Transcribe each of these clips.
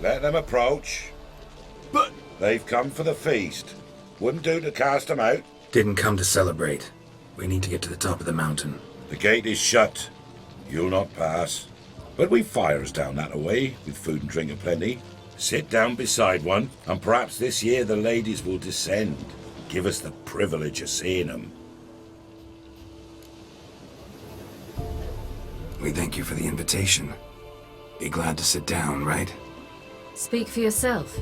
Let them approach. But... They've come for the feast. Wouldn't do to cast them out. Didn't come to celebrate. We need to get to the top of the mountain. The gate is shut. You'll not pass. But we've fires down that way, with food and drink aplenty. Sit down beside one, and perhaps this year the ladies will descend. Give us the privilege of seeing them. We thank you for the invitation. Be glad to sit down, right? Speak for yourself.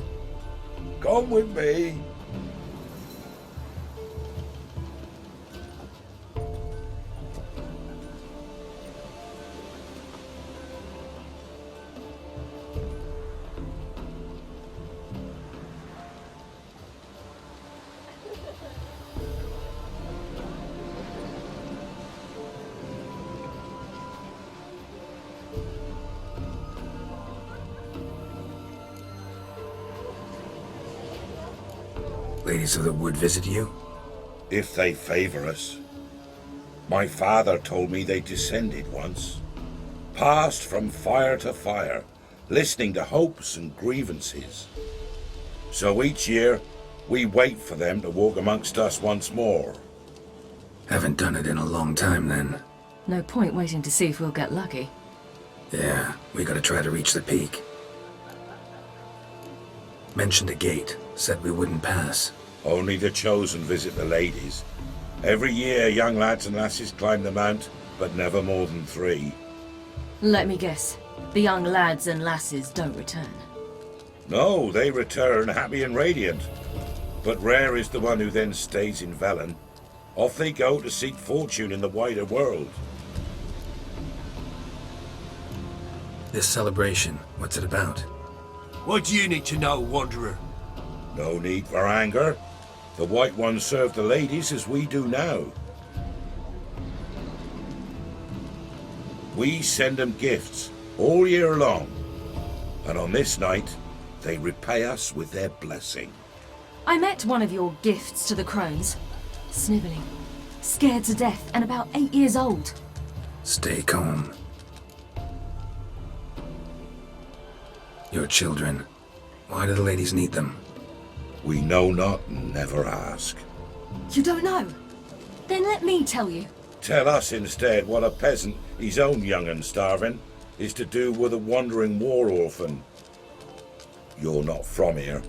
Come with me. Ladies of the Wood visit you? If they favor us. My father told me they descended once. Passed from fire to fire, listening to hopes and grievances. So each year, we wait for them to walk amongst us once more. Haven't done it in a long time, then. No point waiting to see if we'll get lucky. Yeah, we gotta try to reach the peak. Mentioned a gate, said we wouldn't pass. Only the chosen visit the ladies. Every year, young lads and lasses climb the mount, but never more than 3. Let me guess. The young lads and lasses don't return. No, they return happy and radiant. But rare is the one who then stays in Velen. Off they go to seek fortune in the wider world. This celebration, what's it about? What do you need to know, Wanderer? No need for anger. The White Ones serve the ladies as we do now. We send them gifts all year long. And on this night, they repay us with their blessing. I met one of your gifts to the crones. Snivelling. Scared to death and about 8 years old. Stay calm. Your children. Why do the ladies need them? We know not and never ask. You don't know? Then let me tell you. Tell us instead what a peasant, his own young and starving, is to do with a wandering war orphan. You're not from here.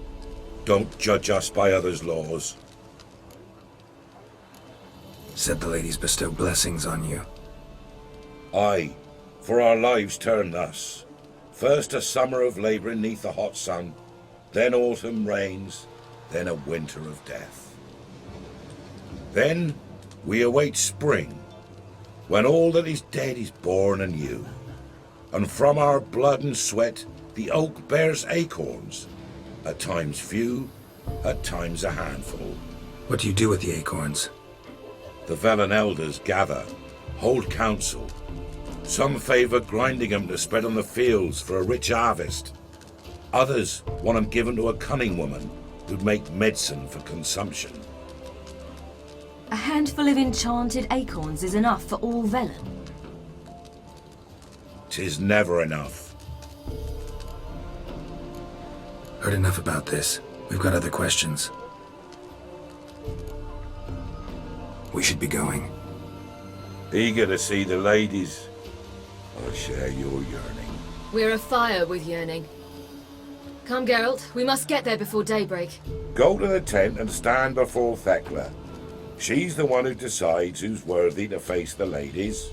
Don't judge us by others' laws. Said the ladies bestow blessings on you. Aye, for our lives turn thus. First a summer of labouring neath the hot sun, then autumn rains, then a winter of death. Then we await spring, when all that is dead is born anew. And from our blood and sweat the oak bears acorns, at times few, at times a handful. What do you do with the acorns? The Velen elders gather, hold council. Some favour grinding them to spread on the fields for a rich harvest. Others want them given to a cunning woman who'd make medicine for consumption. A handful of enchanted acorns is enough for all Velen. 'Tis never enough. Heard enough about this. We've got other questions. We should be going. Eager to see the ladies. I share your yearning. We're afire with yearning. Come, Geralt. We must get there before daybreak. Go to the tent and stand before Thekla. She's the one who decides who's worthy to face the ladies.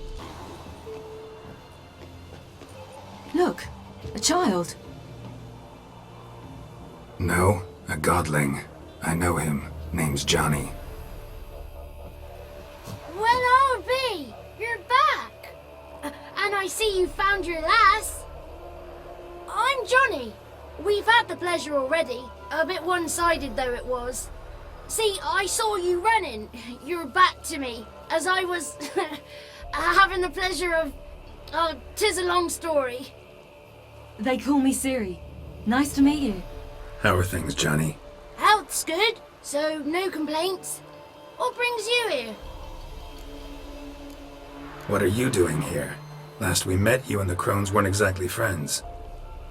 Look, a child. No, a godling. I know him. Name's Johnny. Well, R.B., you're back. And I see you found your lass. I'm Johnny. We've had the pleasure already, a bit one-sided though it was. See, I saw you running, your back to me, as I was having the pleasure of... Oh, 'tis a long story. They call me Ciri. Nice to meet you. How are things, Johnny? Health's good, so no complaints. What brings you here? What are you doing here? Last we met, you and the crones weren't exactly friends.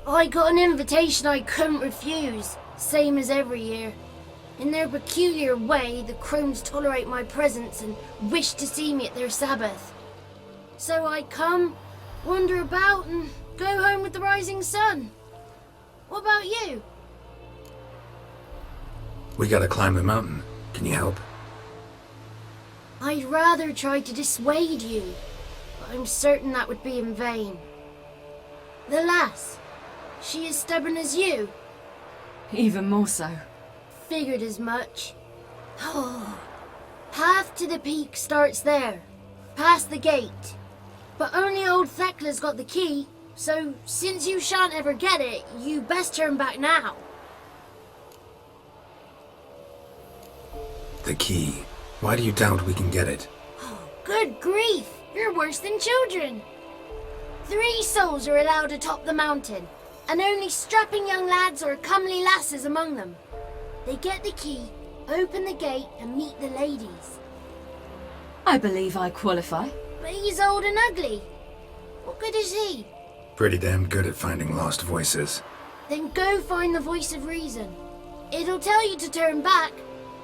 I got an invitation I couldn't refuse, same as every year. In their peculiar way, the crones tolerate my presence and wish to see me at their Sabbath. So I come, wander about, and go home with the rising sun. What about you? We gotta climb the mountain. Can you help? I'd rather try to dissuade you, but I'm certain that would be in vain. The lass, she is stubborn as you. Even more so. Figured as much. Oh, path to the peak starts there, past the gate. But only old Thekla's got the key, so since you shan't ever get it, you best turn back now. The key. Why do you doubt we can get it? Good grief, you're worse than children. 3 souls are allowed atop the mountain, and only strapping young lads or comely lasses among them. They get the key, open the gate, and meet the ladies. I believe I qualify. But he's old and ugly. What good is he? Pretty damn good at finding lost voices. Then go find the voice of reason. It'll tell you to turn back.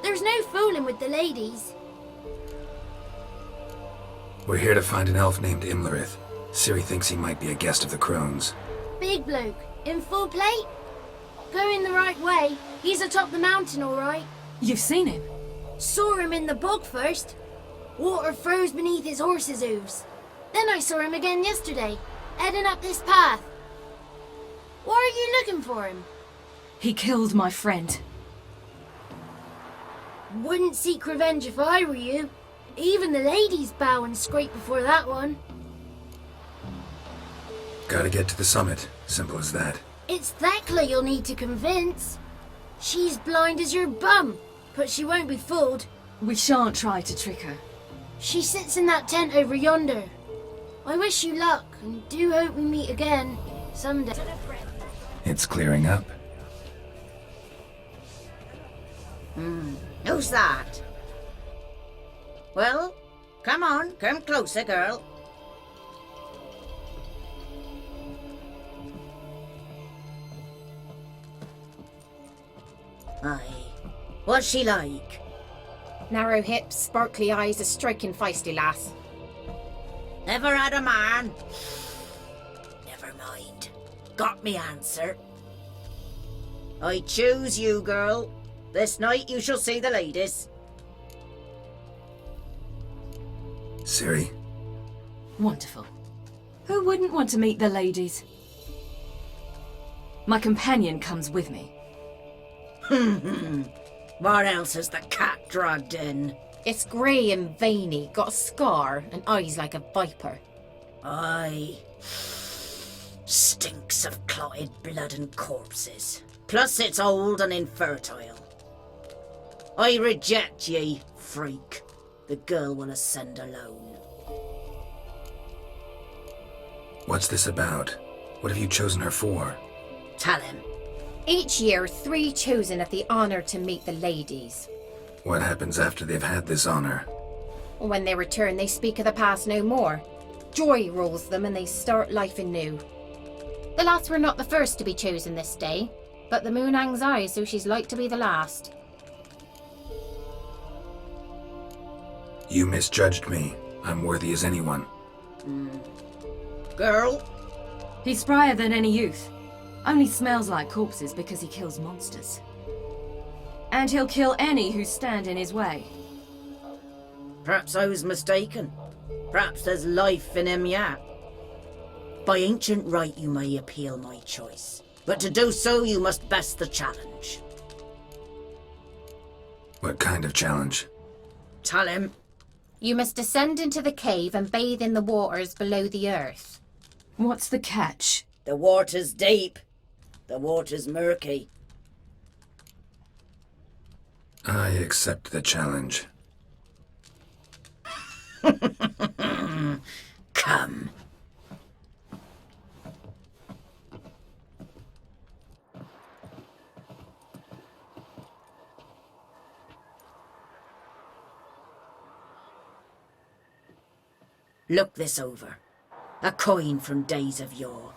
There's no fooling with the ladies. We're here to find an elf named Imlerith. Ciri thinks he might be a guest of the crones. Big bloke, in full plate? Going the right way. He's atop the mountain, all right. You've seen him? Saw him in the bog first. Water froze beneath his horse's hooves. Then I saw him again yesterday, heading up this path. Why are you looking for him? He killed my friend. Wouldn't seek revenge if I were you. Even the ladies bow and scrape before that one. Gotta get to the summit. Simple as that. It's Thekla you'll need to convince. She's blind as your bum, but she won't be fooled. We shan't try to trick her. She sits in that tent over yonder. I wish you luck, and do hope we meet again someday. It's clearing up. Who's that? Well, come on, come closer, girl. Aye. What's she like? Narrow hips, sparkly eyes, a striking feisty lass. Never had a man? Never mind. Got me answer. I choose you, girl. This night you shall see the ladies. Ciri, Wonderful. Who wouldn't want to meet the ladies? My companion comes with me. What else has the cat dragged in? It's grey and veiny, got a scar, and eyes like a viper. Aye. Stinks of clotted blood and corpses. Plus it's old and infertile. I reject ye, freak. The girl will ascend alone. what's this about? What have you chosen her for? Tell him. Each year, 3 chosen have the honour to meet the ladies. What happens after they've had this honor? When they return, they speak of the past no more. Joy rules them and they start life anew. The lass were not the first to be chosen this day, but the moon hangs high, so she's like to be the last. You misjudged me. I'm worthy as anyone. Girl, He's sprier than any youth. Only smells like corpses because he kills monsters. And he'll kill any who stand in his way. perhaps I was mistaken. Perhaps there's life in him yet. By ancient right you may appeal my choice, but to do so you must best the challenge. What kind of challenge? Tell him. You must descend into the cave and bathe in the waters below the earth. What's the catch? The water's deep. The water's murky. I accept the challenge. Come. Look this over. A coin from days of yore.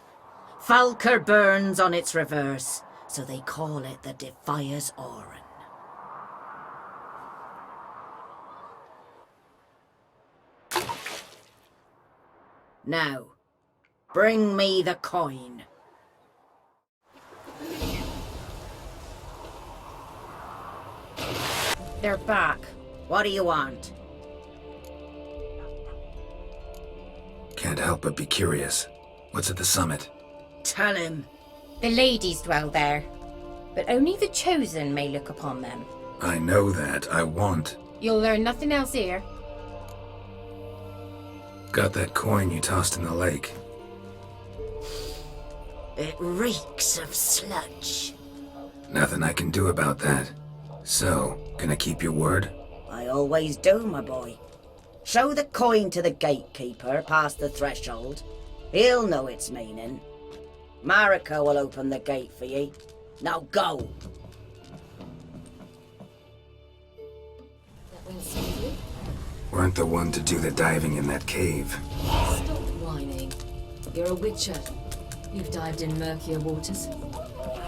Falker burns on its reverse, so they call it the Defias Oran. Now, bring me the coin. They're back. What do you want? Can't help but be curious. What's at the summit? Tell him. The ladies dwell there, but only the chosen may look upon them. I know that. I want. You'll learn nothing else here. Got that coin you tossed in the lake. It reeks of sludge. Nothing I can do about that. So, gonna keep your word? I always do, my boy. Show the coin to the gatekeeper past the threshold. He'll know its meaning. Mariko will open the gate for ye. Now go. That went smoothly. Weren't the one to do the diving in that cave. Stop whining. You're a witcher. You've dived in murkier waters.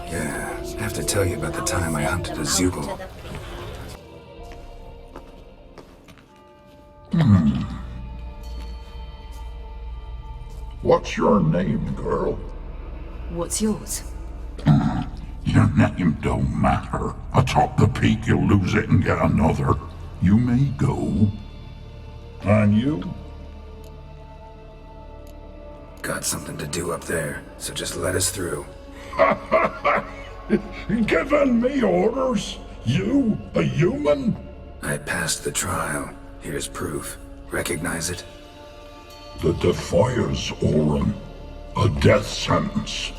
Yeah, have to tell you about the time I hunted a Zeugle. What's your name, girl? What's yours? Your name don't matter. Atop the peak, you'll lose it and get another. You may go. And you? Got something to do up there, so just let us through. Giving me orders? You, a human? I passed the trial. Here's proof. Recognize it? The Defias Oran. A death sentence.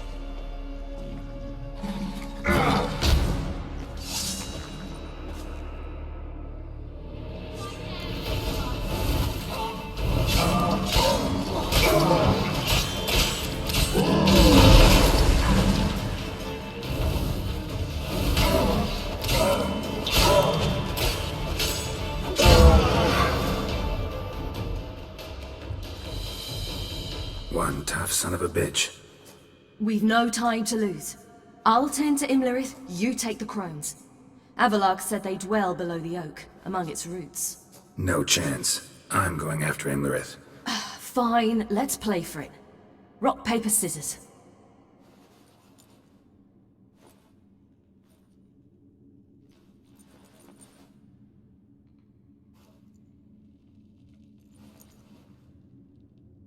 One tough son of a bitch. We've no time to lose. I'll tend to Imlerith, you take the crones. Avalark said they dwell below the oak, among its roots. No chance. I'm going after Imlerith. Fine, let's play for it. Rock, paper, scissors.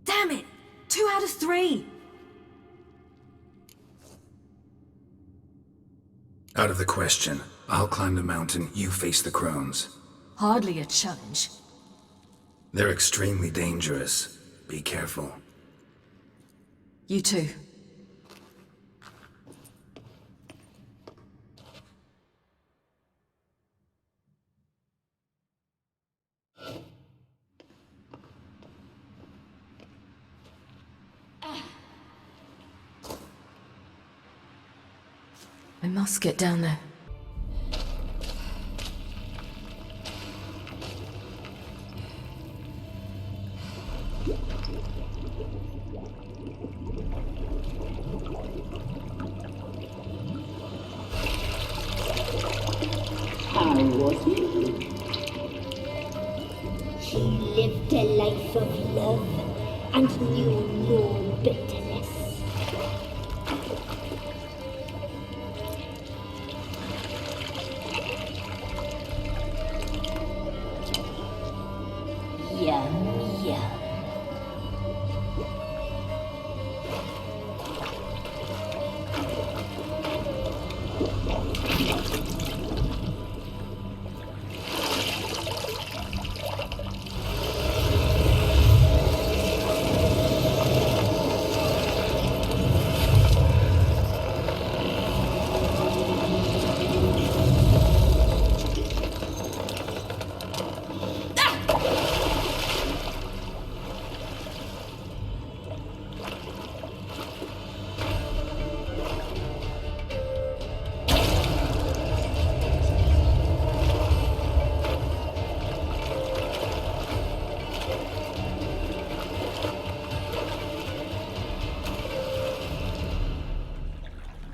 Damn it! 2 out of 3! Out of the question. I'll climb the mountain, you face the crones. Hardly a challenge. They're extremely dangerous. Be careful. You too. I must get down there. How was he? He lived a life of love and knew no bitterness. Yum, yum.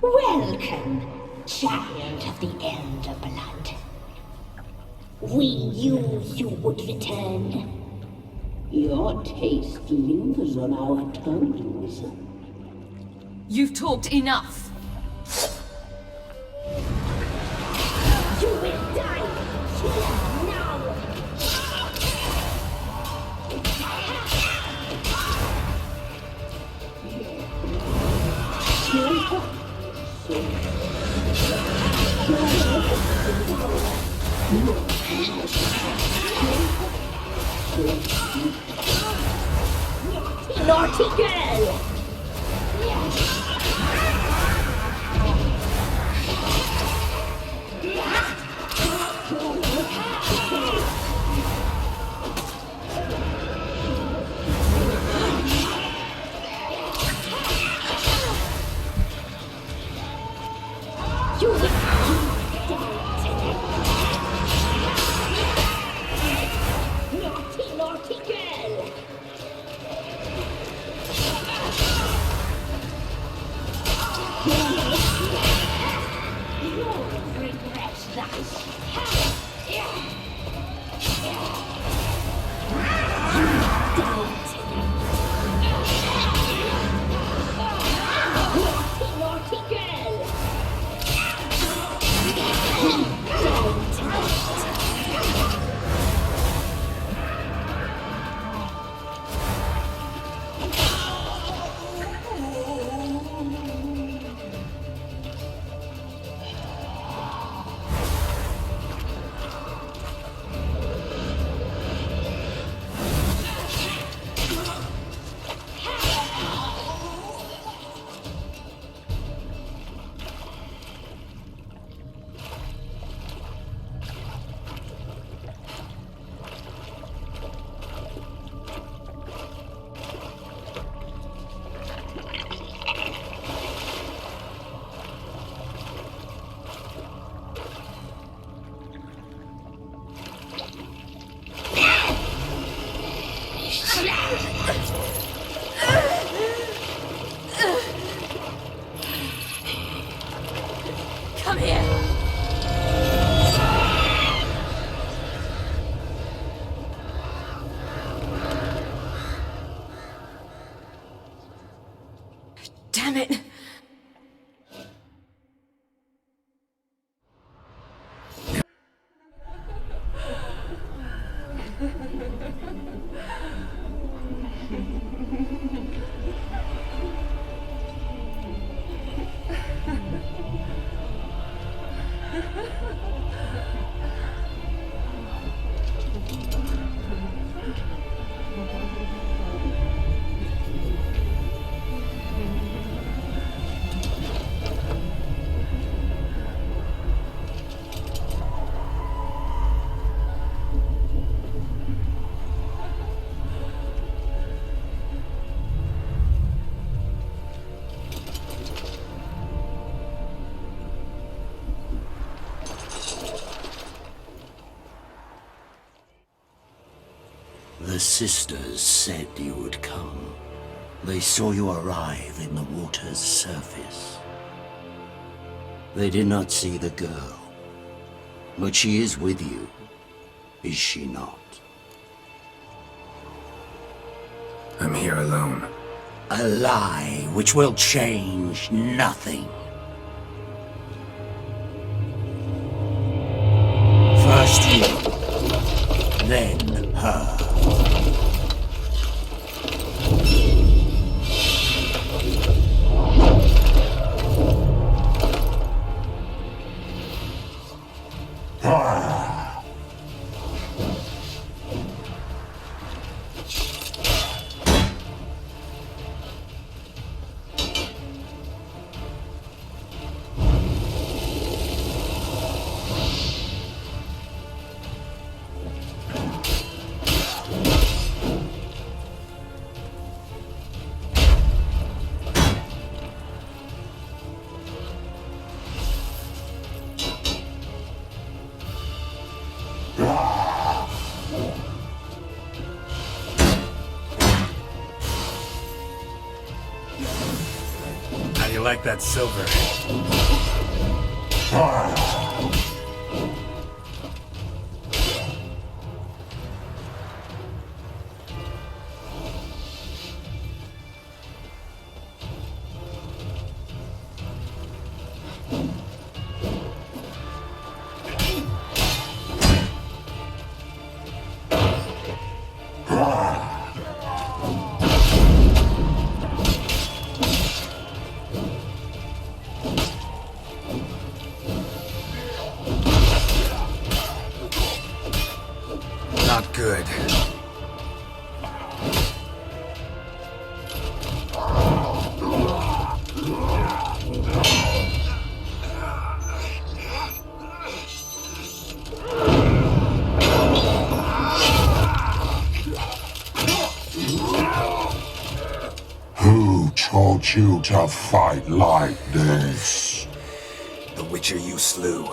Welcome, child of the Elder Blood. We knew you would return. Your taste lingers on our tongues. You've talked enough. You will die here now! Naughty girl! You will die today. Naughty, naughty girl! You'll regret Naughty, naughty girl! Come here. Damn it. The sisters said you would come. They saw you arrive in the water's surface. They did not see the girl. But she is with you, is she not? I'm here alone. A lie which will change nothing. First you, then her. like that silver. Not good. Who taught you to fight like this? The Witcher you slew.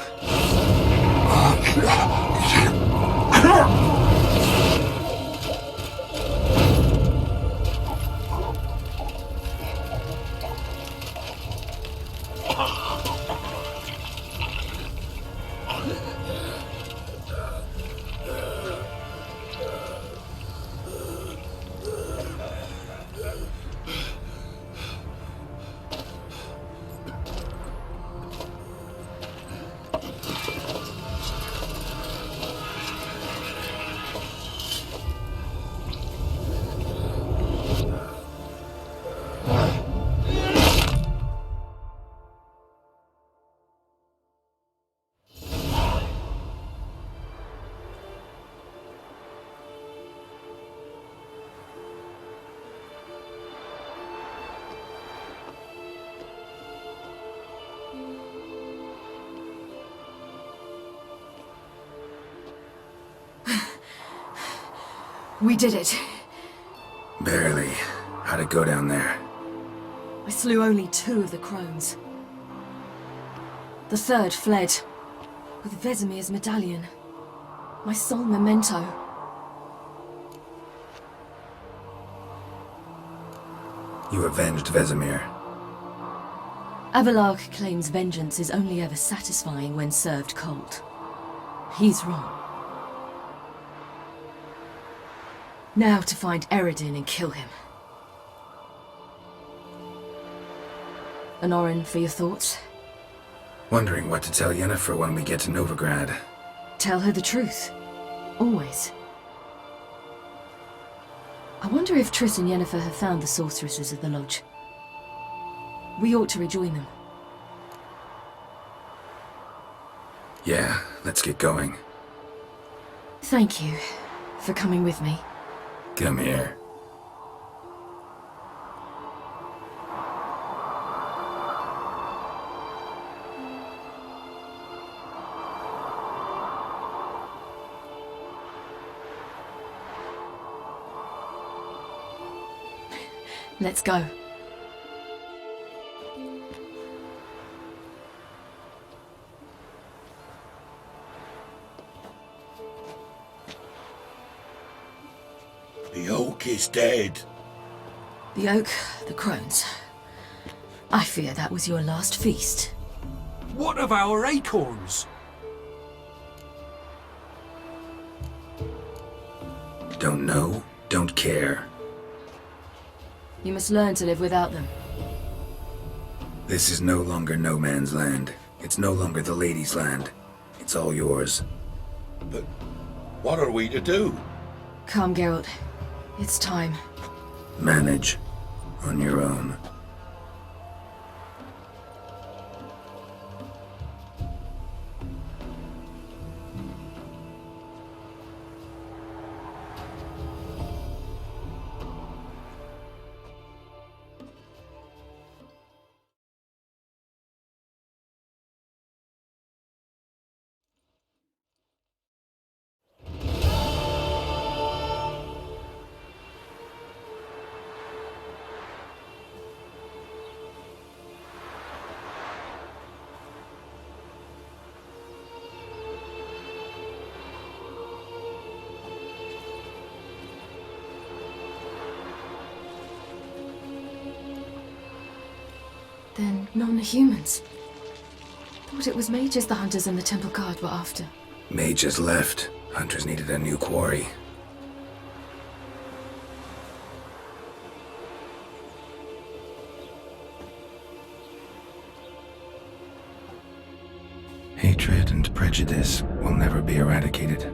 We did it. Barely. How'd it go down there? I slew only 2 of the crones. The third fled, with Vesemir's medallion. My sole memento. You avenged Vesemir. Avalark claims vengeance is only ever satisfying when served cold. He's wrong. Now to find Eredin and kill him. Anorin, for your thoughts? Wondering what to tell Yennefer when we get to Novigrad. Tell her the truth. Always. I wonder if Triss and Yennefer have found the sorceresses of the Lodge. We ought to rejoin them. Yeah, let's get going. Thank you for coming with me. Come here. Let's go. The oak is dead. The oak, the crones. I fear that was your last feast. What of our acorns? Don't know, don't care. You must learn to live without them. This is no longer no man's land. It's no longer the lady's land. It's all yours. But what are we to do? Come, Geralt. It's time. Manage. On your own. Then non-humans. Thought it was mages the hunters and the temple guard were after. Mages left. Hunters needed a new quarry. Hatred and prejudice will never be eradicated,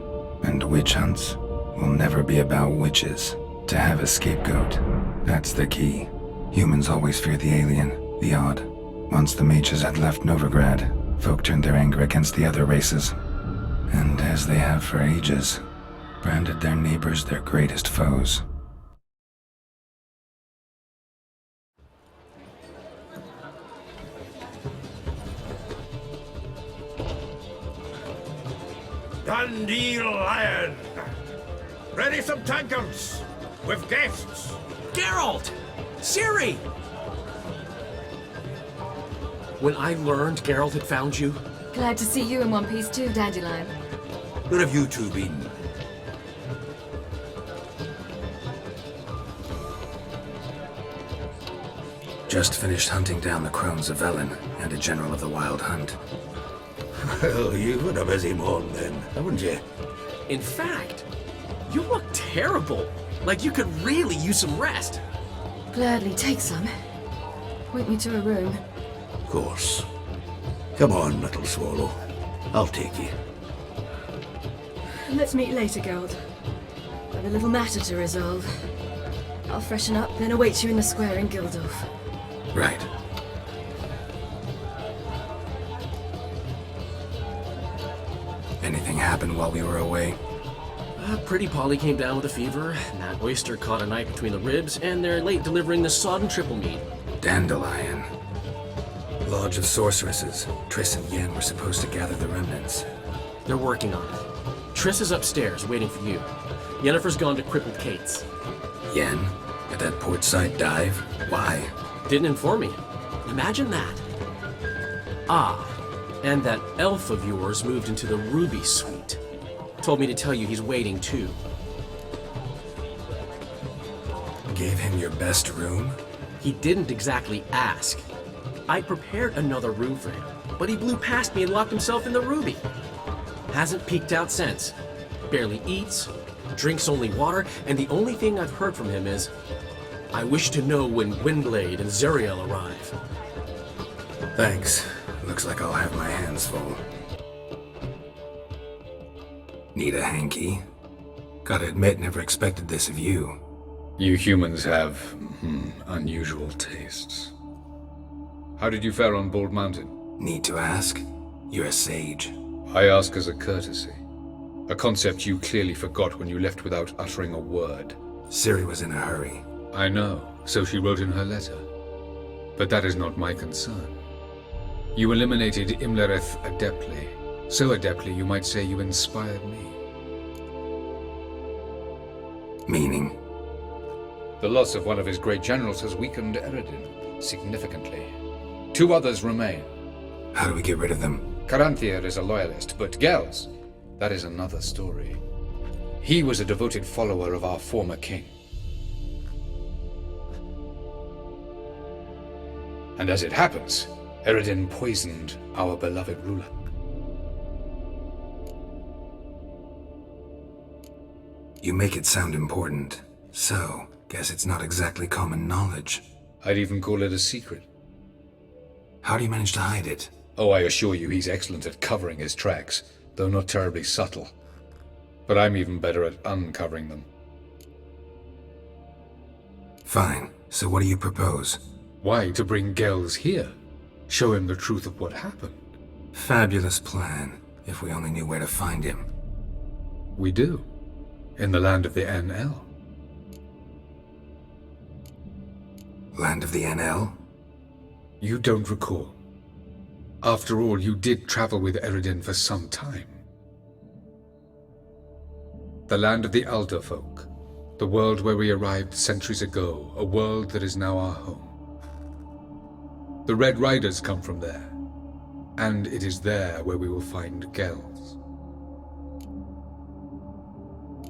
and witch hunts will never be about witches. To have a scapegoat, that's the key. Humans always fear the alien, the odd. Once the mages had left Novigrad, folk turned their anger against the other races, and as they have for ages, branded their neighbors their greatest foes. Dandelion! Ready some tankards! With guests! Geralt! Ciri! When I learned Geralt had found you, Glad to see you in one piece too, Dandelion. Where have you two been? Just finished hunting down the crones of Velen and a general of the Wild Hunt. Well, you've had a busy morning then, haven't you? in fact, you look terrible. Like you could really use some rest. Gladly take some. Point me to a room. Of course. Come on, little swallow. I'll take you. Let's meet later, Geralt. I've a little matter to resolve. I'll freshen up, then await you in the square in Gildorf. Right. Anything happened while we were away? Pretty Polly came down with a fever, and that oyster caught a knife between the ribs, and they're late delivering the sodden triple meat. Dandelion. Lodge of Sorceresses. Triss and Yen were supposed to gather the remnants. They're working on it. Triss is upstairs, waiting for you. Yennefer's gone to Crippled Kate's. Yen? At that portside dive? Why? Didn't inform me. Imagine that. Ah, and that elf of yours moved into the Ruby Suite. Told me to tell you he's waiting too. Gave him your best room? He didn't exactly ask. I prepared another room for him, but he blew past me and locked himself in the Ruby. Hasn't peeked out since. Barely eats, drinks only water, and the only thing I've heard from him is, I wish to know when Windblade and Zariel arrive. Thanks. Looks like I'll have my hands full. Need a hanky? Gotta admit, never expected this of you. You humans have, unusual tastes. How did you fare on Bald Mountain? Need to ask? You're a sage. I ask as a courtesy. A concept you clearly forgot when you left without uttering a word. Ciri was in a hurry. I know, so she wrote in her letter. But that is not my concern. You eliminated Imlerith adeptly. So adeptly you might say you inspired me. Meaning? The loss of one of his great generals has weakened Eredin significantly. 2 others remain. How do we get rid of them? Caranthir is a loyalist, but Gels, that is another story. He was a devoted follower of our former king. And as it happens, Eredin poisoned our beloved ruler. You make it sound important. So, guess it's not exactly common knowledge. I'd even call it a secret. How do you manage to hide it? Oh, I assure you he's excellent at covering his tracks, though not terribly subtle. But I'm even better at uncovering them. Fine. So what do you propose? Why, to bring Gels here. Show him the truth of what happened. Fabulous plan, if we only knew where to find him. We do. In the land of the NL. Land of the NL? You don't recall. After all, you did travel with Eredin for some time. The land of the Alder folk. The world where we arrived centuries ago. A world that is now our home. The Red Riders come from there. And it is there where we will find Gels.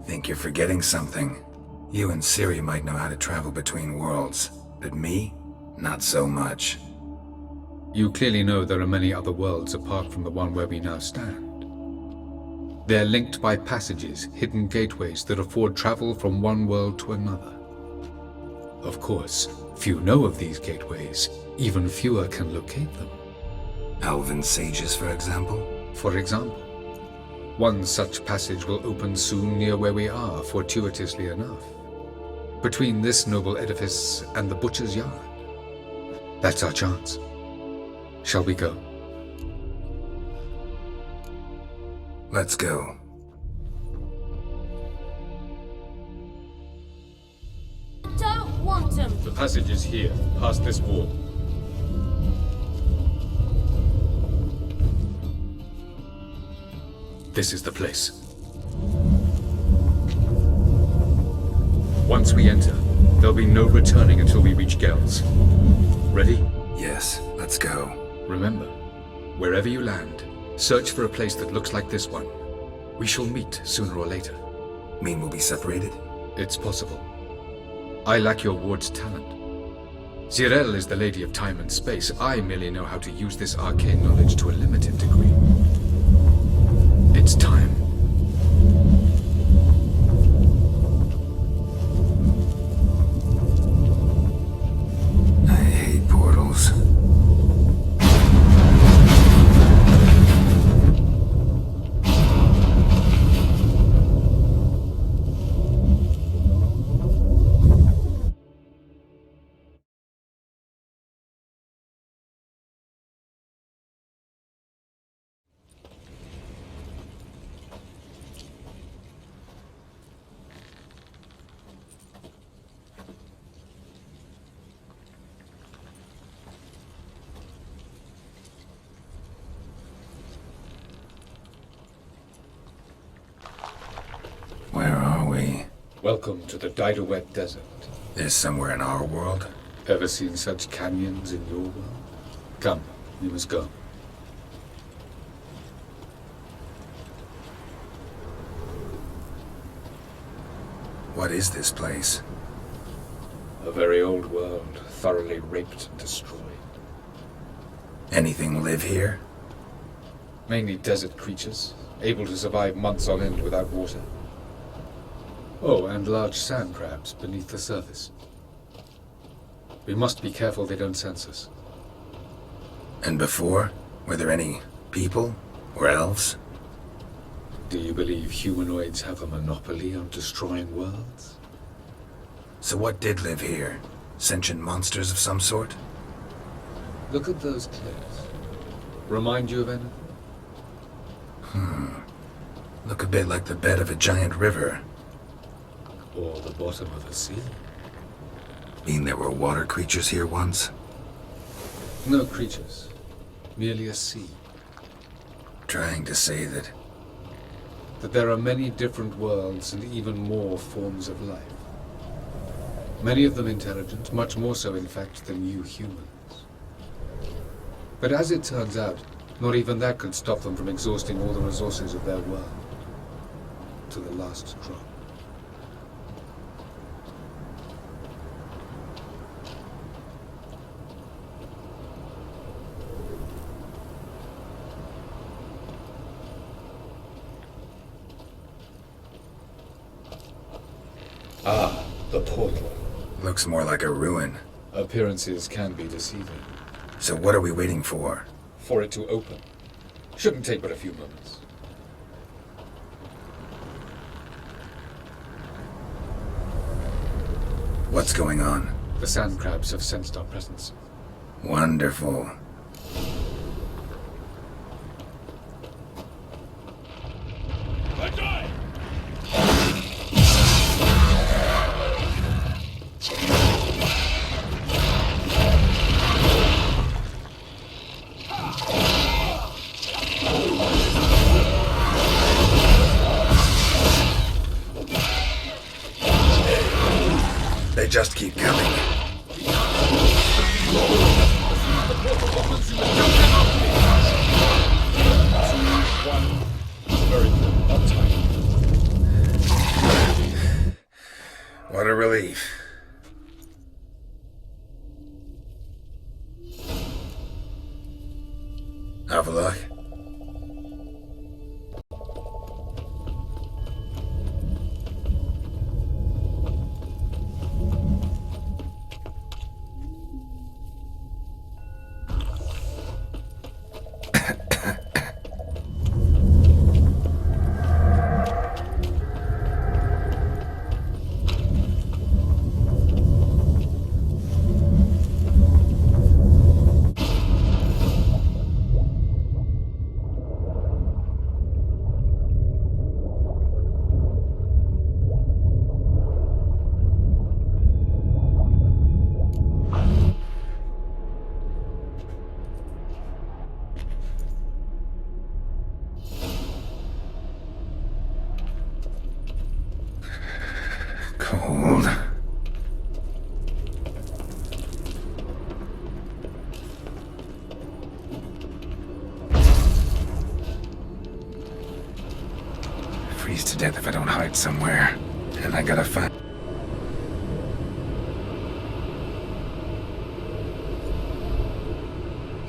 Think you're forgetting something. You and Ciri might know how to travel between worlds, but me? Not so much. You clearly know there are many other worlds apart from the one where we now stand. They're linked by passages, hidden gateways that afford travel from one world to another. Of course, few know of these gateways. Even fewer can locate them. Elven sages, for example? For example. One such passage will open soon near where we are, fortuitously enough. Between this noble edifice and the butcher's yard. That's our chance. Shall we go? Let's go. Don't want him. The passage is here, past this wall. This is the place. Once we enter, there'll be no returning until we reach Gells. Ready? Yes, let's go. Remember, wherever you land, search for a place that looks like this one. We shall meet sooner or later. Mean we'll be separated? It's possible. I lack your ward's talent. Zirel is the Lady of Time and Space. I merely know how to use this arcane knowledge to a limited degree. It's time. I hate portals. Where are we? Welcome to the Didowet Desert. This somewhere in our world? Ever seen such canyons in your world? Come, we must go. What is this place? A very old world, thoroughly raped and destroyed. Anything live here? Mainly desert creatures, able to survive months on end without water. Oh, and large sand crabs beneath the surface. We must be careful they don't sense us. And before? Were there any people? Or elves? Do you believe humanoids have a monopoly on destroying worlds? So what did live here? Sentient monsters of some sort? Look at those cliffs. Remind you of anything? Look a bit like the bed of a giant river. Or the bottom of the sea? Mean there were water creatures here once? No creatures. Merely a sea. Trying to say that There are many different worlds and even more forms of life. Many of them intelligent, much more so in fact than you humans. But as it turns out, not even that could stop them from exhausting all the resources of their world. To the last drop. Ah, the portal. looks more like a ruin. Appearances can be deceiving. So what are we waiting for? For it to open. Shouldn't take but a few moments. What's going on? The sand crabs have sensed our presence. Wonderful. They just keep coming. Very good. Uptime. What a relief. Have a look. Cold. Freeze to death if I don't hide somewhere. And I gotta find...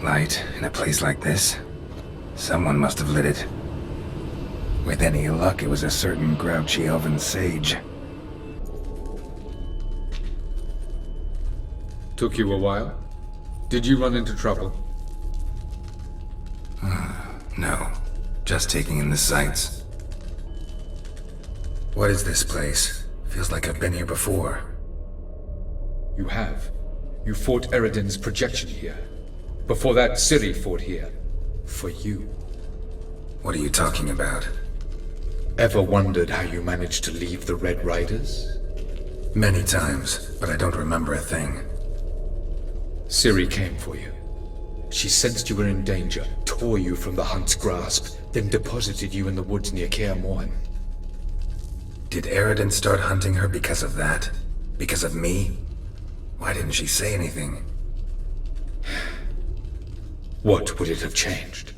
Light in a place like this? Someone must have lit it. With any luck, it was a certain grouchy elven sage. Took you a while? Did you run into trouble? No. Just taking in the sights. What is this place? Feels like I've been here before. You have. You fought Eredin's projection here. Before that, Ciri fought here. For you. What are you talking about? Ever wondered how you managed to leave the Red Riders? Many times, but I don't remember a thing. Ciri came for you. She sensed you were in danger, tore you from the Hunt's grasp, then deposited you in the woods near Kaer Morhen. Did Eredin start hunting her because of that? Because of me? Why didn't she say anything? What would it have changed?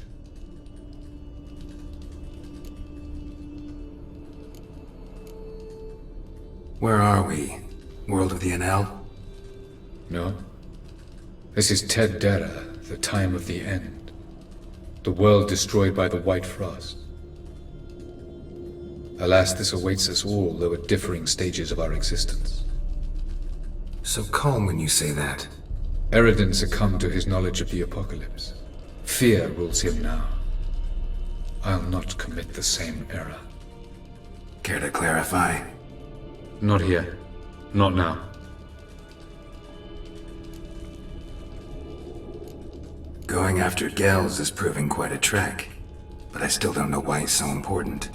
Where are we? World of the Enel? No. This is Ted Dara, the time of the end. The world destroyed by the White Frost. Alas, this awaits us all, though at differing stages of our existence. So calm when you say that. Eredin succumbed to his knowledge of the apocalypse. Fear rules him now. I'll not commit the same error. Care to clarify? Not here. Not now. Going after Gels is proving quite a trek, but I still don't know why he's so important.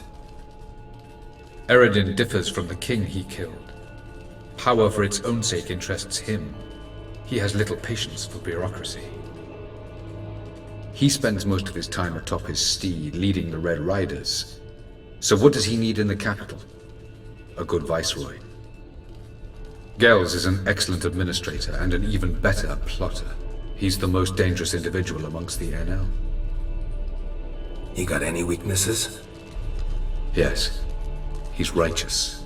Eredin differs from the king he killed. Power for its own sake interests him. He has little patience for bureaucracy. He spends most of his time atop his steed, leading the Red Riders. So what does he need in the capital? A good viceroy. Gels is an excellent administrator and an even better plotter. He's the most dangerous individual amongst the Enel. You got any weaknesses? Yes. He's righteous.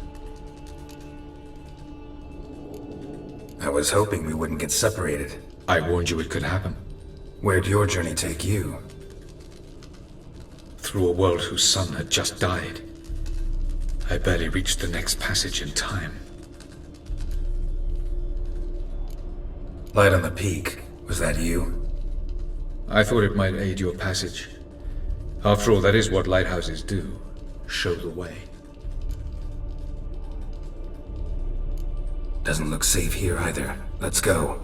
I was hoping we wouldn't get separated. I warned you it could happen. Where'd your journey take you? Through a world whose sun had just died. I barely reached the next passage in time. Light on the peak. Was that you? I thought it might aid your passage. After all, that is what lighthouses do. Show the way. Doesn't look safe here either. Let's go.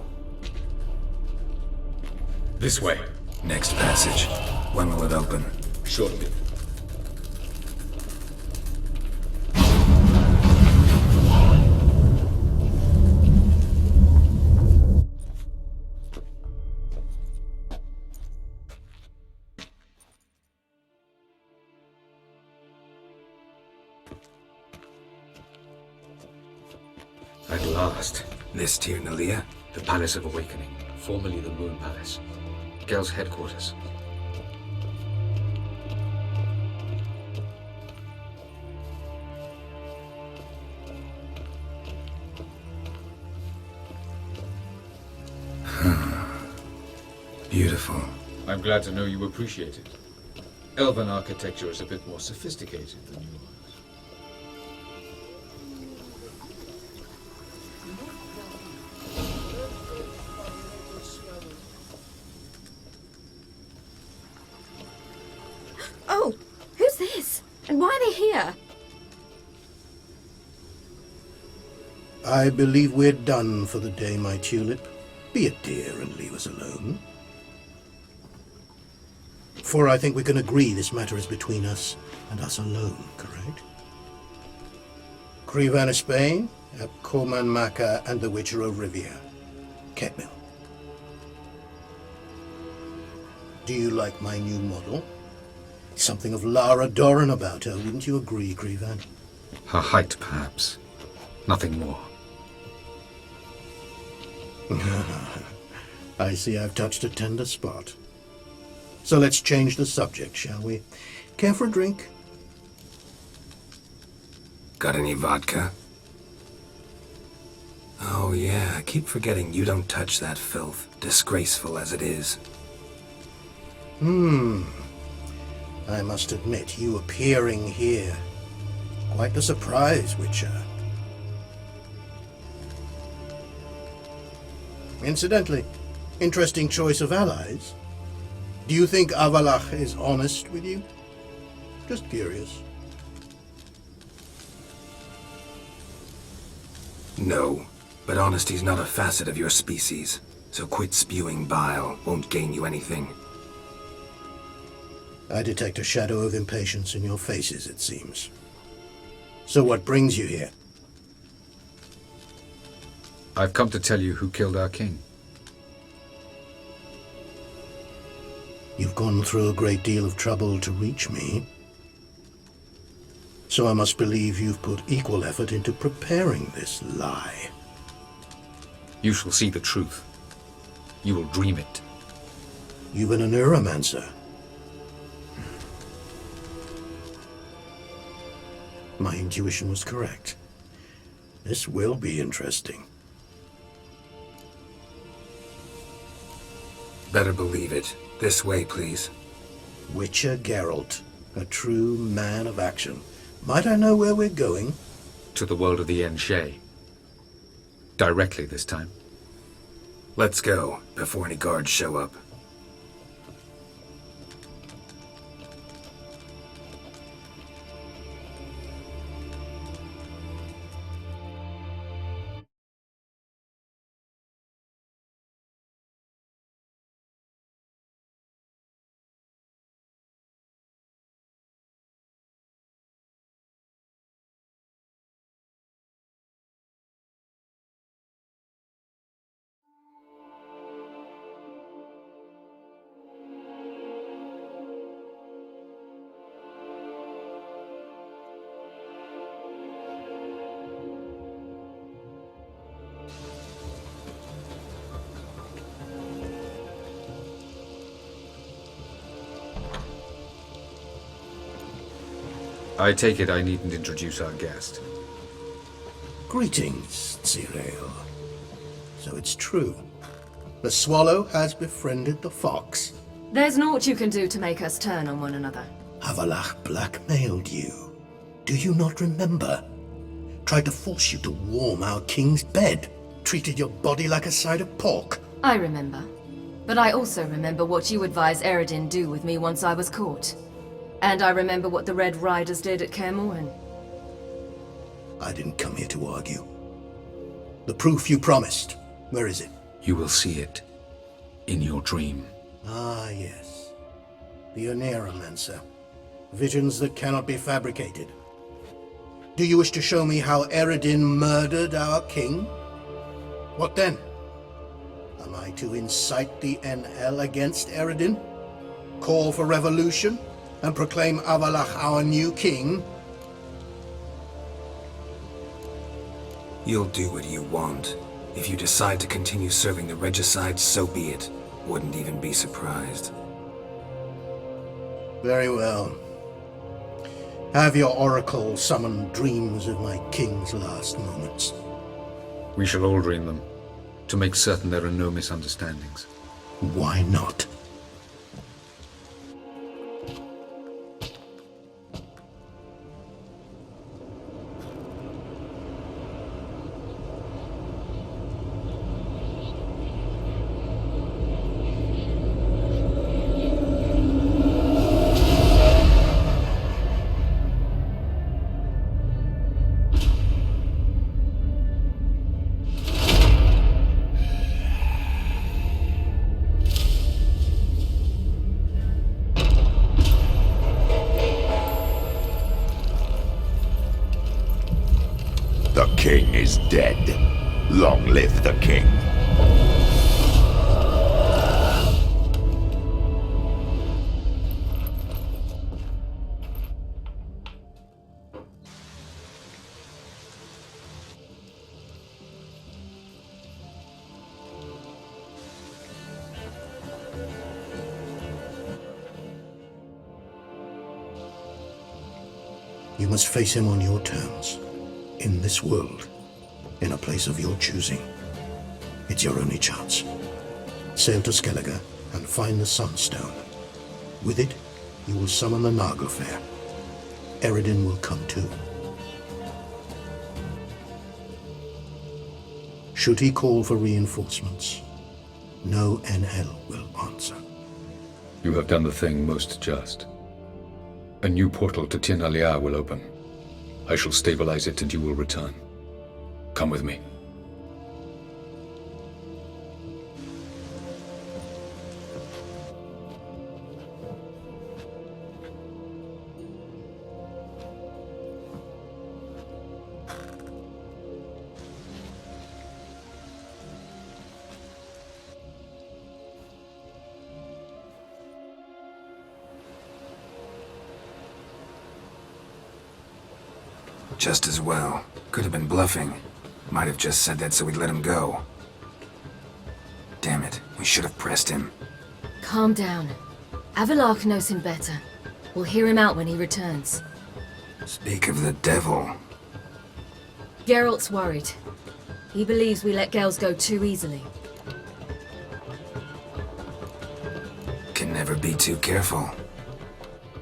This way. Next passage. When will it open? Shortly. At last. This Tir Nalia? The Palace of Awakening, formerly the Moon Palace. Gel's headquarters. Beautiful. I'm glad to know you appreciate it. Elven architecture is a bit more sophisticated than yours. Oh, who's this? And why are they here? I believe we're done for the day, my tulip. Be a dear and leave us alone. For I think we can agree this matter is between us and us alone, correct? Crevan of Spain, Corman Maca, and the Witcher of Rivia. Ketmil. Do you like my new model? Something of Lara Doran about her, wouldn't you agree, Crevan? Her height, perhaps. Nothing more. I see I've touched a tender spot. So let's change the subject, shall we? Care for a drink? Got any vodka? Oh yeah, I keep forgetting you don't touch that filth, disgraceful as it is. I must admit, you appearing here, quite the surprise, Witcher. Incidentally, interesting choice of allies. Do you think Avallac'h is honest with you? Just curious. No, but honesty's not a facet of your species, so quit spewing bile, won't gain you anything. I detect a shadow of impatience in your faces, it seems. So what brings you here? I've come to tell you who killed our king. You've gone through a great deal of trouble to reach me. So I must believe you've put equal effort into preparing this lie. You shall see the truth. You will dream it. You've been a neuromancer. My intuition was correct. This will be interesting. Better believe it. This way, please. Witcher Geralt, a true man of action. Might I know where we're going? To the world of the Enshe. Directly this time. Let's go, before any guards show up. I take it I needn't introduce our guest. Greetings, Zirael. So it's true. The swallow has befriended the fox. There's naught you can do to make us turn on one another. Avallac'h blackmailed you. Do you not remember? Tried to force you to warm our king's bed. Treated your body like a side of pork. I remember. But I also remember what you advised Eredin do with me once I was caught. And I remember what the Red Riders did at Kaer Morhen. I didn't come here to argue. The proof you promised, where is it? You will see it. In your dream. Ah, yes. The Oneiromancer. Visions that cannot be fabricated. Do you wish to show me how Eredin murdered our king? What then? Am I to incite the NL against Eredin? Call for revolution? And proclaim Avallac'h our new king? You'll do what you want. If you decide to continue serving the regicide, so be it. Wouldn't even be surprised. Very well. Have your oracle summon dreams of my king's last moments. We shall all dream them, to make certain there are no misunderstandings. Why not? king is dead. Long live the king. You must face him on your terms. In this world. In a place of your choosing. It's your only chance. Sail to Skellige and find the Sunstone. With it, you will summon the Nagelfare. Eredin will come too. Should he call for reinforcements, no NL will answer. You have done the thing most just. A new portal to Tir Nalia will open. I shall stabilize it and you will return. Come with me. Just as well. Could have been bluffing. Might have just said that so we'd let him go. Damn it, we should have pressed him. Calm down. Avalok knows him better. We'll hear him out when he returns. Speak of the devil. Geralt's worried. He believes we let Gels go too easily. Can never be too careful.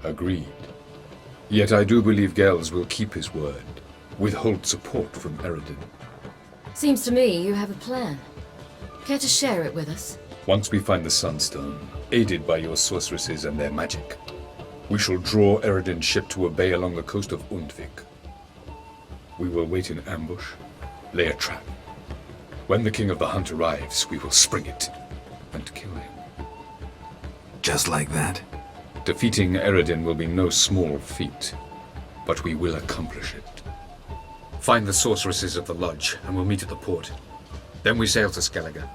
Agreed. Yet I do believe Gels will keep his word. Withhold support from Eredin. Seems to me you have a plan. Care to share it with us? Once we find the Sunstone, aided by your sorceresses and their magic, we shall draw Eredin's ship to a bay along the coast of Undvik. We will wait in ambush, lay a trap. When the King of the Hunt arrives, we will spring it and kill him. Just like that? Defeating Eredin will be no small feat, but we will accomplish it. Find the sorceresses of the lodge, and we'll meet at the port. Then we sail to Skellige.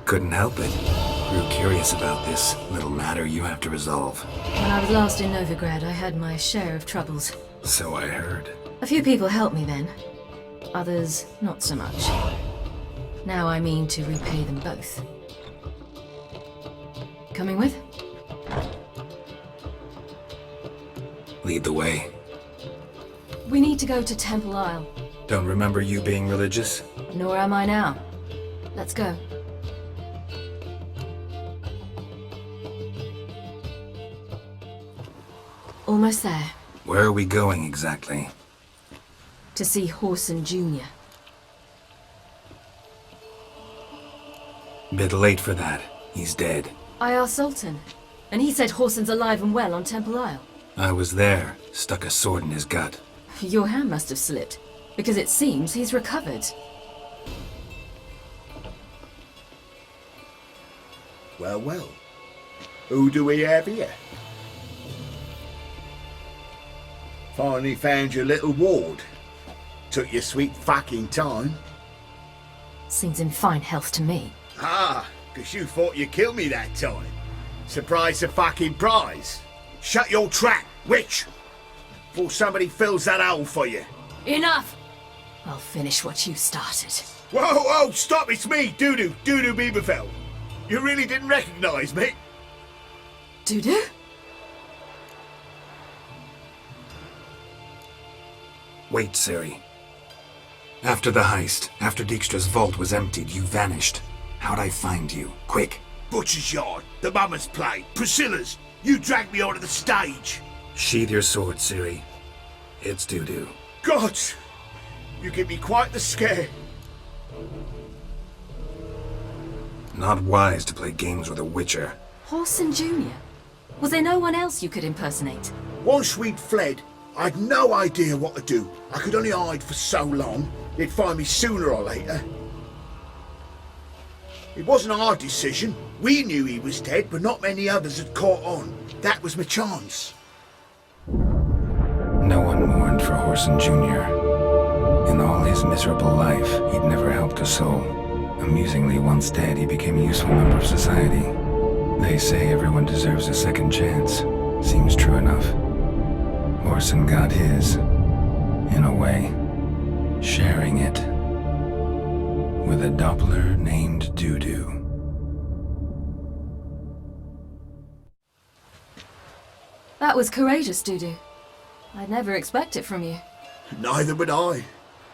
Couldn't help it. Grew curious about this little matter you have to resolve. When I was last in Novigrad, I had my share of troubles. So I heard. A few people helped me then. Others, not so much. Now I mean to repay them both. Coming with? Lead the way. We need to go to Temple Isle. Don't remember you being religious? Nor am I now. Let's go. Almost there. Where are we going exactly? To see Horson Jr. Bit late for that. He's dead. I asked Sultan, and he said Horson's alive and well on Temple Isle. I was there. Stuck a sword in his gut. Your hand must have slipped, because it seems he's recovered. Well, well. Who do we have here? Finally found your little ward. Took your sweet fucking time. Seems in fine health to me. Ah, 'cause you thought you killed me that time. Surprise the fucking prize. Shut your trap, witch! Before somebody fills that hole for you. Enough! I'll finish what you started. Whoa, whoa, stop, it's me, Dudu Bieberfeld. You really didn't recognize me? Dudu? Wait, Ciri. After the heist, after Dijkstra's vault was emptied, you vanished. How'd I find you? Quick. Butcher's Yard, the Mummer's Play, Priscilla's. You dragged me onto the stage. Sheathe your sword, Ciri. It's Dudu. God! You give me quite the scare. Not wise to play games with a witcher. Horson Jr.? Was there no one else you could impersonate? Once we'd fled, I had no idea what to do. I could only hide for so long. They'd find me sooner or later. It wasn't our decision. We knew he was dead, but not many others had caught on. That was my chance. No one mourned for Horson Jr. In all his miserable life, he'd never helped a soul. Amusingly, once dead, he became a useful member of society. They say everyone deserves a second chance. Seems true enough. Horson got his, in a way, sharing it with a Doppler named Dudu. That was courageous, Dudu. I'd never expect it from you. Neither would I.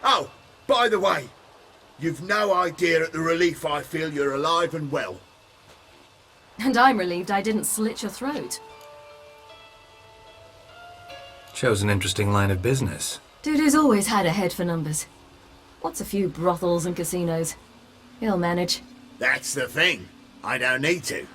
Oh, by the way, you've no idea at the relief I feel you're alive and well. And I'm relieved I didn't slit your throat. Shows an interesting line of business. Dudu's always had a head for numbers. What's a few brothels and casinos? He'll manage. That's the thing. I don't need to.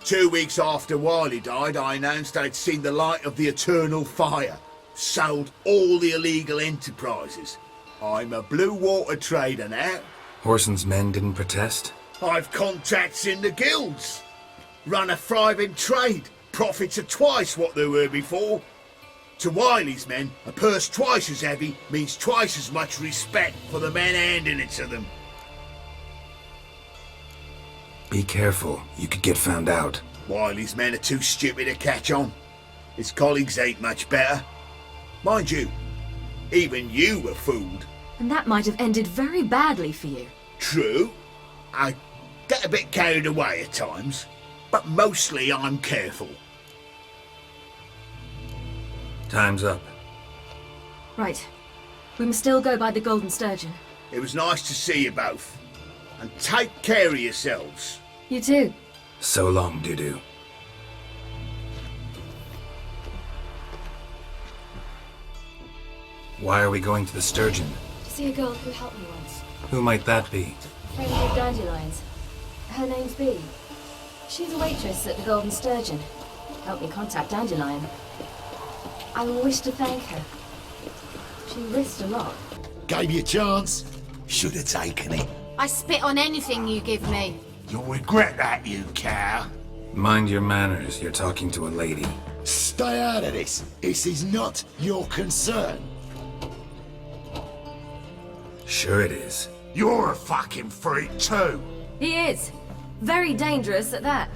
2 weeks after Wiley died, I announced I'd seen the light of the eternal fire. Sold all the illegal enterprises. I'm a blue water trader now. Horson's men didn't protest? I've contacts in the guilds. Run a thriving trade. Profits are twice what they were before. To Wiley's men, a purse twice as heavy means twice as much respect for the men handing it to them. Be careful, you could get found out. Wiley's men are too stupid to catch on. His colleagues ain't much better. Mind you, even you were fooled. And that might have ended very badly for you. True. I get a bit carried away at times, but mostly I'm careful. Time's up. Right. We must still go by the Golden Sturgeon. It was nice to see you both. And take care of yourselves. You too. So long, Dudu. Why are we going to the Sturgeon? To see a girl who helped me once. Who might that be? Friend of Dandelions. Her name's Bee. She's a waitress at the Golden Sturgeon. Helped me contact Dandelion. I wish to thank her. She risked a lot. Gave you a chance. Should have taken it. I spit on anything you give me. You'll regret that, you cow. Mind your manners, you're talking to a lady. Stay out of this. This is not your concern. Sure it is. You're a fucking freak too. He is. Very dangerous at that.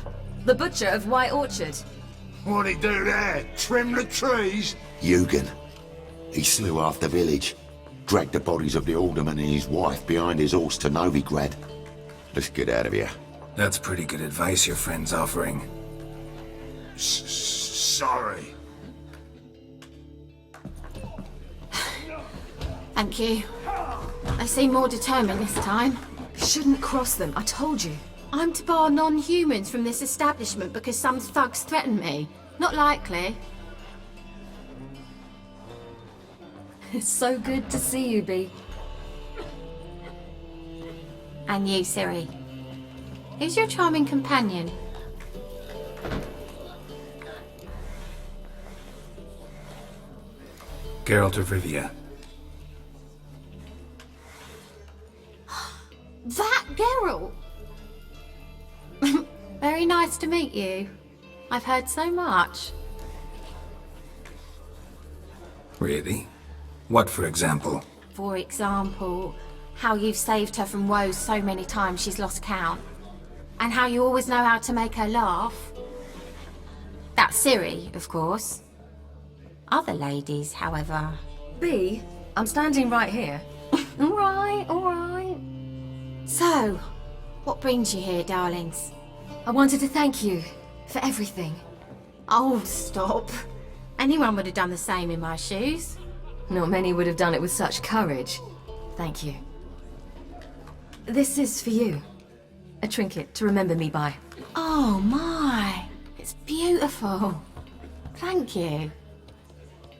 The butcher of White Orchard. What'd he do there? Trim the trees? Eugen. He slew half the village. Dragged the bodies of the alderman and his wife behind his horse to Novigrad. Let's get out of here. That's pretty good advice your friend's offering. Sorry. Thank you. They seem more determined this time. Shouldn't cross them, I told you. I'm to bar non-humans from this establishment because some thugs threaten me. Not likely. It's so good to see you, Bee. And you, Ciri. Who's your charming companion? Geralt of Rivia. That Geralt! Very nice to meet you. I've heard so much. Really? What, for example? For example, how you've saved her from woes so many times she's lost count. And how you always know how to make her laugh. That's Ciri, of course. Other ladies, however... Bee, I'm standing right here. All right. So, what brings you here, darlings? I wanted to thank you for everything. Oh, stop. Anyone would have done the same in my shoes. Not many would have done it with such courage. Thank you. This is for you. A trinket to remember me by. Oh my, it's beautiful. Thank you.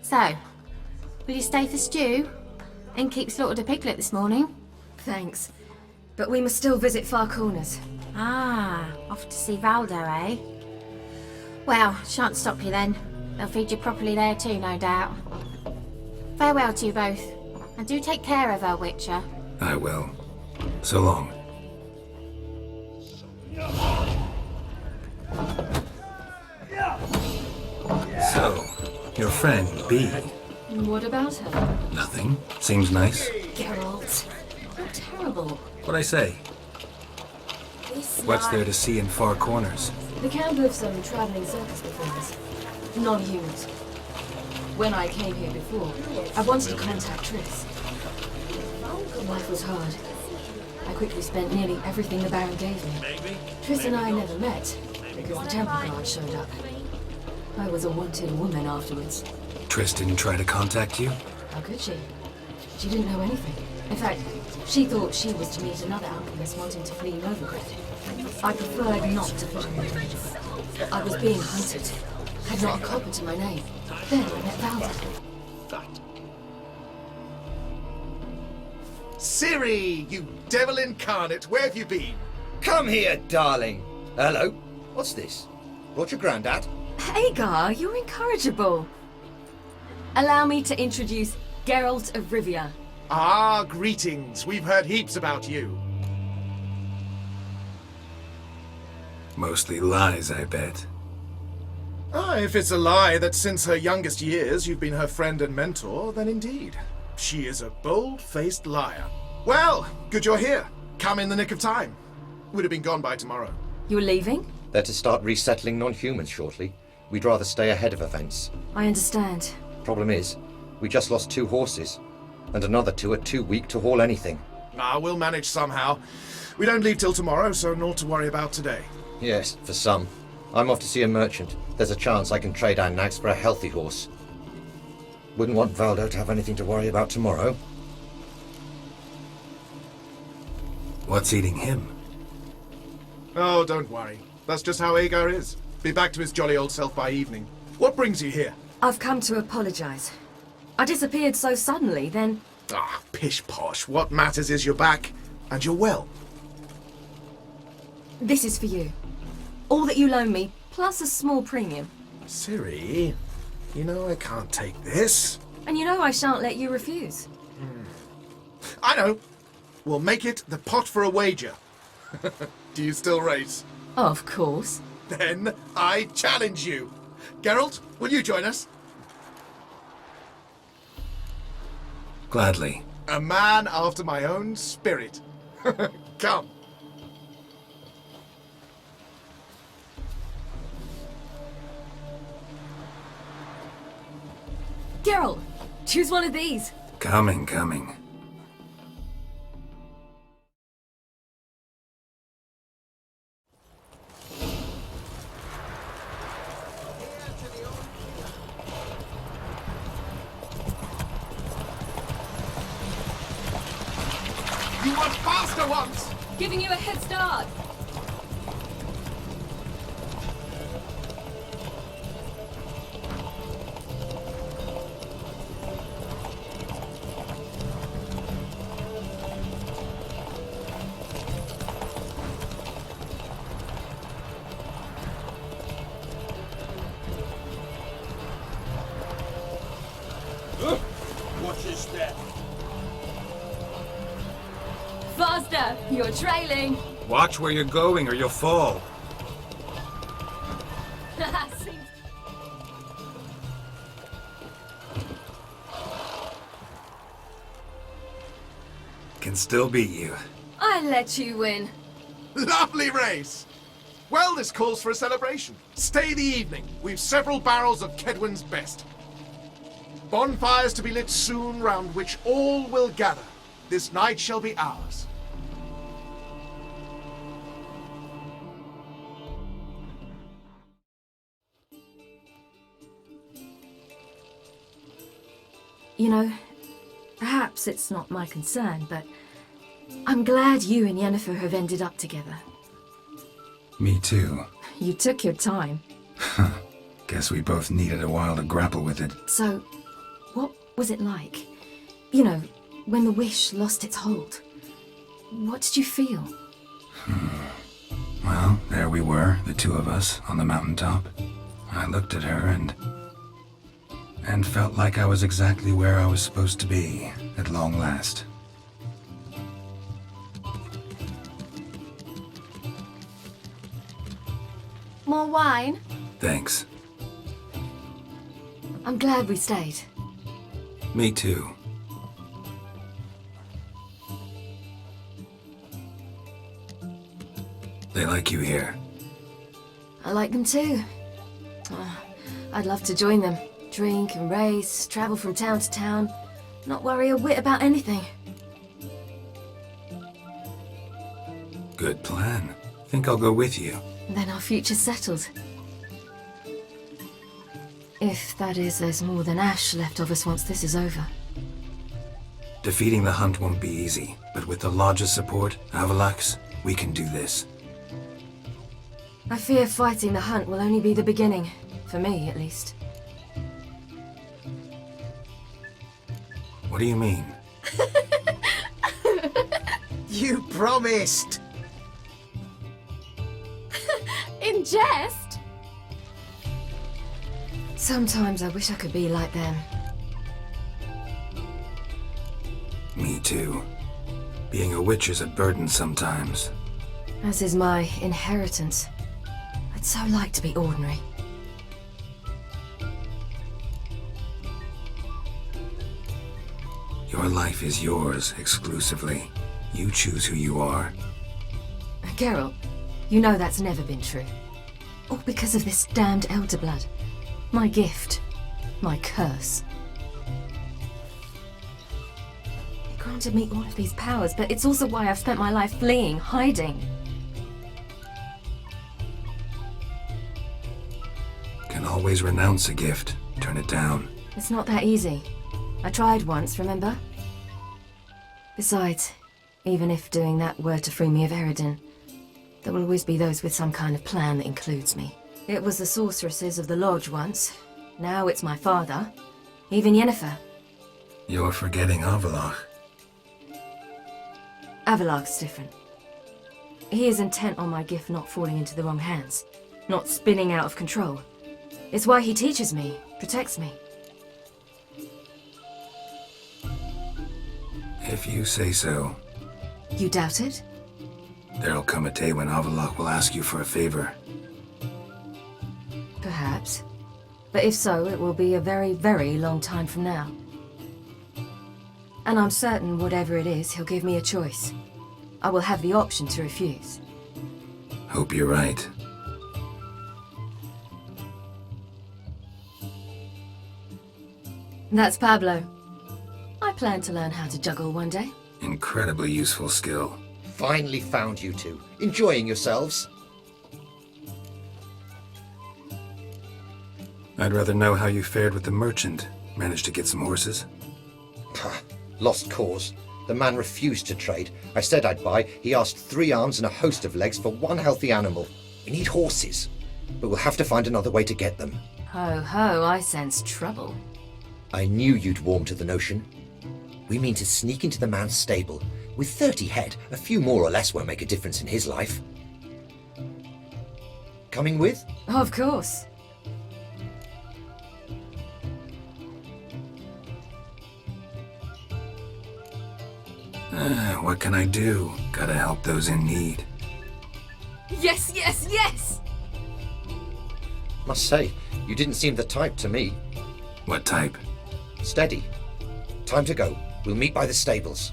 So, will you stay for stew? Innkeep slaughtered a piglet this morning. Thanks. But we must still visit Far Corners. Ah, off to see Valdo, eh? Well, shan't stop you then. They'll feed you properly there too, no doubt. Farewell to you both. And do take care of her, Witcher. I will. So long. Your friend, B. What about her? Nothing. Seems nice. Geralt. You're terrible. What'd I say? What's there to see in far corners? The camp of some traveling circus performers. Non-humans. When I came here before, I wanted to contact Triss. Life was hard. I quickly spent nearly everything the Baron gave me. Triss and I never met, because the Temple Guard showed up. I was a wanted woman afterwards. Triss didn't try to contact you? How could she? She didn't know anything. In fact, she thought she was to meet another alchemist wanting to flee Novigrad. I preferred not to put her in danger. I was being hunted. Had not a copper to my name. Then I met Valda. Ciri, you devil incarnate, where have you been? Come here, darling. Hello. What's this? Brought your granddad? Hagar, you're incorrigible. Allow me to introduce Geralt of Rivia. Ah, greetings. We've heard heaps about you. Mostly lies, I bet. Ah, if it's a lie that since her youngest years you've been her friend and mentor, then indeed. She is a bold-faced liar. Well, good you're here. Come in the nick of time. Would have been gone by tomorrow. You're leaving? They're to start resettling non-humans shortly. We'd rather stay ahead of events. I understand. Problem is, we just lost 2 horses, and another 2 are too weak to haul anything. Ah, we'll manage somehow. We don't leave till tomorrow, so naught to worry about today. Yes, for some. I'm off to see a merchant. There's a chance I can trade our nags for a healthy horse. Wouldn't want Valdo to have anything to worry about tomorrow. What's eating him? Oh, don't worry. That's just how Agar is. Be back to his jolly old self by evening. What brings you here? I've come to apologize. I disappeared so suddenly, then... Ah, pish-posh. What matters is you're back, and you're well. This is for you. All that you loan me, plus a small premium. Ciri, you know I can't take this. And you know I shan't let you refuse. I know. We'll make it the pot for a wager. Do you still race? Of course. Then I challenge you. Geralt, will you join us? Gladly. A man after my own spirit. Come. Geralt, choose one of these. Coming. You were faster once! Giving you a head start. Watch your step. Faster! You're trailing. Watch where you're going or you'll fall. Can still beat you. I let you win. Lovely race! Well, this calls for a celebration. Stay the evening. We've several barrels of Kedwen's best. Bonfires to be lit soon, round which all will gather. This night shall be ours. You know, perhaps it's not my concern, but I'm glad you and Yennefer have ended up together. Me too. You took your time. Guess we both needed a while to grapple with it. So, what was it like? You know, when the wish lost its hold. What did you feel? Well, there we were, the 2 of us, on the mountaintop. I looked at her and felt like I was exactly where I was supposed to be, at long last. More wine? Thanks. I'm glad we stayed. Me too. They like you here. I like them too. I'd love to join them. Drink and race, travel from town to town, not worry a whit about anything. Good plan. Think I'll go with you. Then our future's settled. If, that is, there's more than ash left of us once this is over. Defeating the Hunt won't be easy, but with the Lodge's support, Avalax, we can do this. I fear fighting the Hunt will only be the beginning. For me, at least. What do you mean? You promised! In jest? Sometimes I wish I could be like them. Me too. Being a witch is a burden sometimes. As is my inheritance. I'd so like to be ordinary. Your life is yours, exclusively. You choose who you are. Geralt, you know that's never been true. All because of this damned Elder Blood. My gift. My curse. It granted me all of these powers, but it's also why I've spent my life fleeing, hiding. Can always renounce a gift, turn it down. It's not that easy. I tried once, remember? Besides, even if doing that were to free me of Eredin, there will always be those with some kind of plan that includes me. It was the sorceresses of the Lodge once. Now it's my father. Even Yennefer. You're forgetting Avalach. Avalach's different. He is intent on my gift not falling into the wrong hands, not spinning out of control. It's why he teaches me, protects me. If you say so. You doubt it? There'll come a day when Avalach will ask you for a favor. Perhaps. But if so, it will be a very, very long time from now. And I'm certain whatever it is, he'll give me a choice. I will have the option to refuse. Hope you're right. That's Pablo. I plan to learn how to juggle one day. Incredibly useful skill. Finally found you two. Enjoying yourselves? I'd rather know how you fared with the merchant. Managed to get some horses? Lost cause. The man refused to trade. I said I'd buy. He asked 3 arms and a host of legs for one healthy animal. We need horses, but we'll have to find another way to get them. Ho ho, I sense trouble. I knew you'd warm to the notion. We mean to sneak into the man's stable. With 30 head, a few more or less won't make a difference in his life. Coming with? Of course. What can I do? Gotta help those in need. Yes, yes, yes! Must say, you didn't seem the type to me. What type? Steady. Time to go. We'll meet by the stables.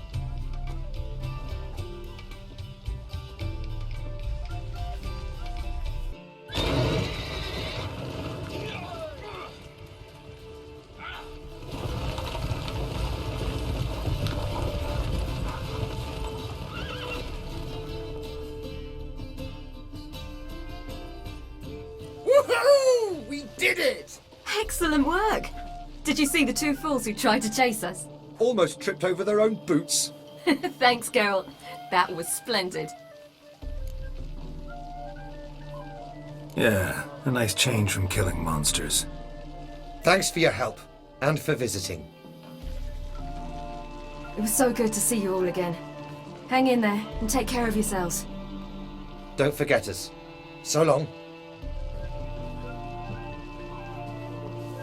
Woohoo! We did it! Excellent work! Did you see the 2 fools who tried to chase us? Almost tripped over their own boots. Thanks, Geralt. That was splendid. Yeah, a nice change from killing monsters. Thanks for your help, and for visiting. It was so good to see you all again. Hang in there, and take care of yourselves. Don't forget us. So long.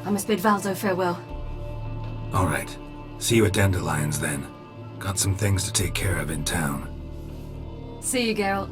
I must bid Valdo farewell. All right. See you at Dandelions then. Got some things to take care of in town. See you, Geralt.